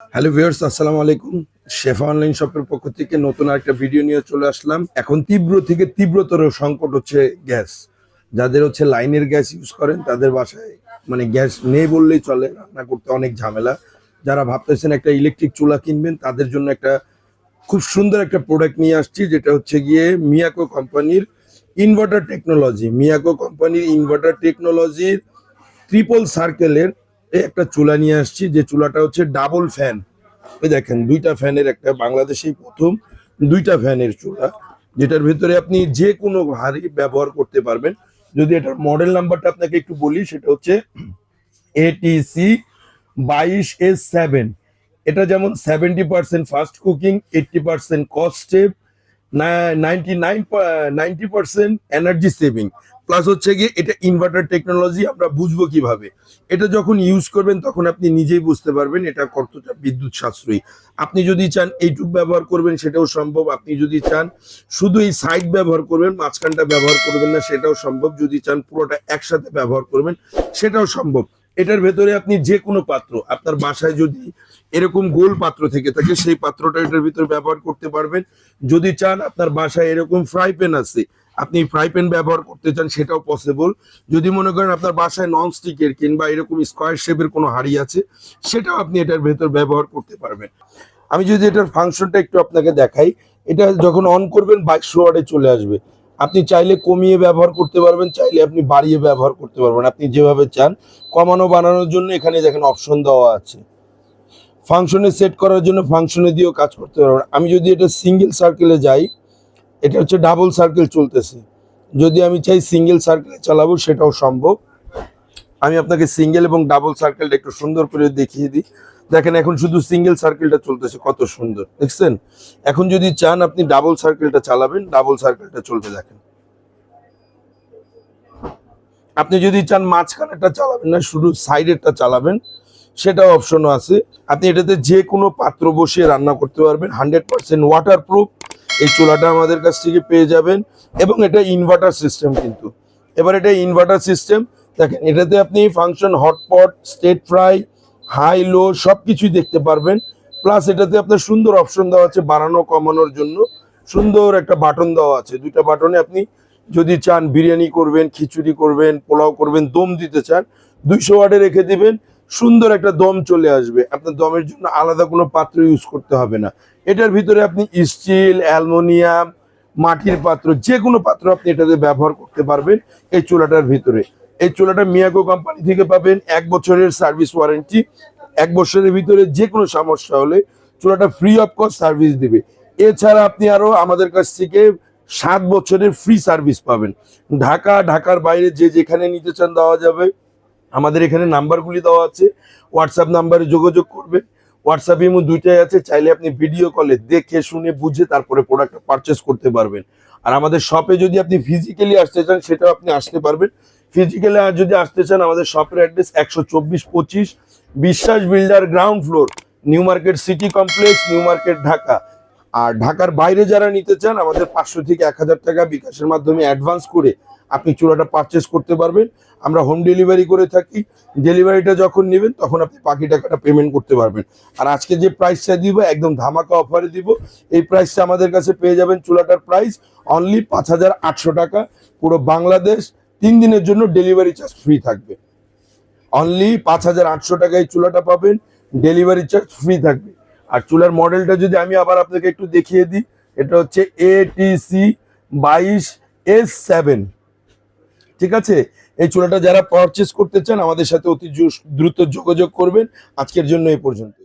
Hello viewers, আসসালামু আলাইকুম। শেফা online শপের পক্ষ থেকে নতুন আরেকটা ভিডিও নিয়ে চলে আসলাম। এখন তীব্র থেকে তীব্রতর সংকট হচ্ছে গ্যাস। যাদের হচ্ছে লাইনের গ্যাস ইউজ করেন তাদের বাসায় মানে গ্যাস নেই বললেই চলে, রান্না করতে অনেক ঝামেলা। যারা ভাবতেছেন একটা ইলেকট্রিক চুলা কিনবেন তাদের জন্য একটা খুব সুন্দর একটা প্রোডাক্ট নিয়ে আসছি, যেটা হচ্ছে গিয়ে মিয়াকো কোম্পানির ইনভার্টার টেকনোলজি। মিয়াকো কোম্পানির ইনভার্টার টেকনোলজির ট্রিপল সার্কেলের একটা চুলা নিয়ে আসছি, যে চুলাটা হচ্ছে ডাবল ফ্যান। ওই দেখেন দুইটা ফ্যানের একটা, বাংলাদেশেই প্রথম দুইটা ফ্যানের চুলা, যেটার ভিতরে আপনি যে কোনো হাঁড়ি ব্যবহার করতে পারবেন। যদি এটার মডেল নাম্বারটা আপনাকে একটু বলি, সেটা হচ্ছে ATC 22S7। এটা যেমন 70% fast cooking, 80% cost save, 90% energy saving, plus হচ্ছে গিয়ে এটা ইনভার্টার টেকনোলজি। আমরা বুঝবো কিভাবে? এটা যখন ইউজ করবেন তখন আপনি নিজেই বুঝতে পারবেন এটা কতটা বিদ্যুৎ সাশ্রয়ী। আপনি যদি চান এইটুক ব্যবহার করবেন সেটাও সম্ভব, আপনি যদি চান শুধু এই সাইড ব্যবহার করবেন, মাঝখানটা ব্যবহার করবেন না সেটাও সম্ভব, যদি চান পুরোটা একসাথে ব্যবহার করবেন সেটাও সম্ভব। এটার ভেতরে আপনি যে কোনো পাত্র, আপনার বাসায় যদি এরকম গোল পাত্র থেকে থাকে সেই পাত্রটা এটার ভিতরে ব্যবহার করতে পারবেন। যদি চান আপনার বাসায় এরকম ফ্রাই প্যান আছে, আপনি ফ্রাই প্যান ব্যবহার করতে চান সেটাও পসিবল। যদি মনে করেন আপনার বাসায় নন স্টিকের কিংবা এরকম স্কোয়ার শেপের কোনো হাঁড়ি আছে, সেটাও আপনি এটার ভেতর ব্যবহার করতে পারবেন। আমি যদি এটার ফাংশনটা একটু আপনাকে দেখাই, এটা যখন অন করবেন 22 ওয়াটে চলে আসবে। আপনি চাইলে কমিয়ে ব্যবহার করতে পারবেন, চাইলে আপনি বাড়িয়ে ব্যবহার করতে পারবেন, আপনি যেভাবে চান। কমানো বানানোর জন্য এখানে দেখেন অপশন দেওয়া আছে। ফাংশনে সেট করার জন্য ফাংশনে দিয়েও কাজ করতে পারবেন। আমি যদি এটা সিঙ্গেল সার্কেলে যাই, এটা হচ্ছে ডাবল সার্কেল চলতেছে। যদি আমি চাই সিঙ্গেল সার্কেলে চালাবো সেটাও সম্ভব। আমি আপনাকে সিঙ্গেল এবং ডাবল সার্কেলটা একটু সুন্দর করে দেখিয়ে দিই। দেখেন এখন শুধু সিঙ্গেল সার্কেলটা চলতেছে, কত সুন্দর দেখছেন। এখন যদি চান আপনি ডাবল সার্কেলটা চালাবেন, ডাবল সার্কেলটা চলবে দেখেন। আপনি যদি চান মাঝখানেরটা চালাবেন না, শুধু সাইডেরটা চালাবেন, সেটাও অপশনও আছে। আপনি এটাতে যে কোনো পাত্র বসিয়ে রান্না করতে পারবেন। 100% ওয়াটার প্রুফ এই চুলাটা আমাদের কাছ থেকে পেয়ে যাবেন, এবং এটা ইনভার্টার সিস্টেম কিন্তু। এবার এটা ইনভার্টার সিস্টেম, দেখেন এটাতে আপনি ফাংশন, হটপট, স্টেট ফ্রাই, হাই লো সব কিছুই দেখতে পারবেন। প্লাস এটাতে আপনার সুন্দর অপশন দেওয়া আছে বাড়ানো কমানোর জন্য। সুন্দর একটা বাটন দেওয়া আছে, দুইটা বাটনে আপনি যদি চান বিরিয়ানি করবেন, খিচুড়ি করবেন, পোলাও করবেন, দম দিতে চান, 200 ওয়াটে রেখে দিবেন, সুন্দর একটা দম চলে আসবে। আপনার দমের জন্য আলাদা কোনো পাত্র ইউজ করতে হবে না। এটার ভিতরে আপনি স্টিল, অ্যালুমিনিয়াম, মাটির পাত্র, যে কোনো পাত্র আপনি এটাতে ব্যবহার করতে পারবেন এই চুলাটার ভিতরে। এই চুলাটা মিয়াকো কোম্পানি থেকে পাবেন 1 বছরের সার্ভিস ওয়ারেন্টি। 1 বছরের ভিতরে যে কোনো সমস্যা হলে চুলাটা ফ্রি অফ কস্ট সার্ভিস দিবে। এছাড়া আপনি আরো আমাদের কাছ থেকে 7 বছরের ফ্রি সার্ভিস পাবেন। ঢাকার বাইরে যে যেখানে নিতে চান দেওয়া যাবে। আমাদের এখানে নাম্বারগুলি দেওয়া আছে, হোয়াটসঅ্যাপ নাম্বারে যোগাযোগ করবেন। হোয়াটসঅ্যাপ ইমো দুইটাই আছে, চাইলে আপনি ভিডিও কলে দেখে শুনে বুঝে তারপরে প্রোডাক্টটা পারচেস করতে পারবেন। আর আমাদের শপে যদি আপনি ফিজিক্যালি আসতে চান সেটাও আপনি আসতে পারবেন। ফিজিক্যালি আর যদি আসতে চান, আমাদের শপের address 124-25 Biswas builder, ground floor, new market city complex, new market, Dhaka. আর ঢাকার বাইরে যারা নিতে চান, আমাদের 500 থেকে 1000 টাকা বিকাশের মাধ্যমে অ্যাডভান্স করে আপনি চুলাটা পারচেস করতে পারবেন। আমরা হোম ডেলিভারি করে থাকি। ডেলিভারিটা যখন নেবেন তখন আপনি বাকি টাকাটা পেমেন্ট করতে পারবেন। আর আজকে যে প্রাইসটা দিব একদম ধামাকা অফারে দিব। এই প্রাইসটা আমাদের কাছে পেয়ে যাবেন, চুলাটার প্রাইস অনলি 5800 টাকা। পুরো বাংলাদেশ 3 দিনের জন্য ডেলিভারি চার্জ ফ্রি থাকবে। অনলি 5800 টাকায় চুলাটা পাবেন, ডেলিভারি চার্জ ফ্রি থাকবে। আর চুলার মডেলটা যদি আমি আবার আপনাকে একটু দেখিয়ে দিই, এটা হচ্ছে ATC 22S7। ঠিক আছে, এই চুলাটা যারা পারচেস করতে চান আমাদের সাথে অতি দ্রুত যোগাযোগ করবেন। আজকের জন্য এই পর্যন্ত।